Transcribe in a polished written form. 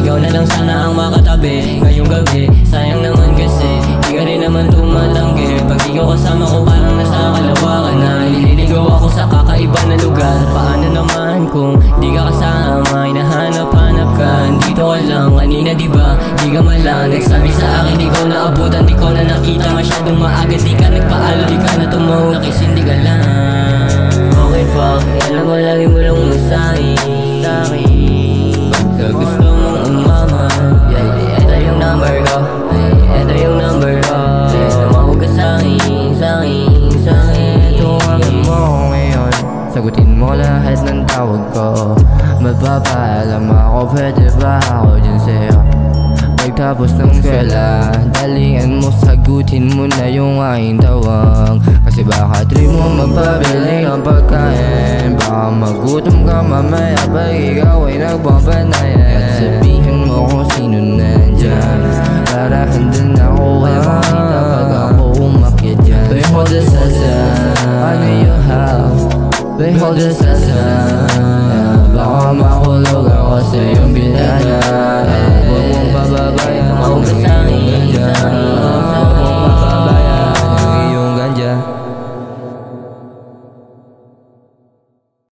ikaw na lang sana ang makatabi ngayong gabi. Sayang naman kasi di ka rin naman tumatanggi. Pag di ka kasama ko parang nasa kalawakan na. Nililigaw ako sa kakaiba na lugar. Paano naman kung di ka kasama? Hinahanap-hanap ka, dito ka lang. Kanina diba, di ka malang nagsabi sa akin, di ko naabutan, di ko na nakita. Masyadong maaga, di ka nagpaalam, di ka na tumawag, nakisindi ka lang. Okay fuck, alam mo lagi mo lang masahin sa'kin. Pagka gusto mong umama, eto yung number ko, eto yung number ko. Tumawag ka sa'kin, sa'kin, sa'kin. Tuwagan mo ngayon, sagutin mo lahat ng tawag ko. Magpapaalam ako, pwede ba ako dyan sa'yo? Pagtapos ng eskwela, dalingan mo, sagutin mo na yung aking tawag. Kasi baka trip mo magpabili ng pagkain. Baka magutom ka mamaya pag ikaw ay nagpapanayan. At sabihin mo kung sino nandyan, para handang ako ay makita pag ako umakyat dyan. Behold the sun, I know you have. Behold the sun,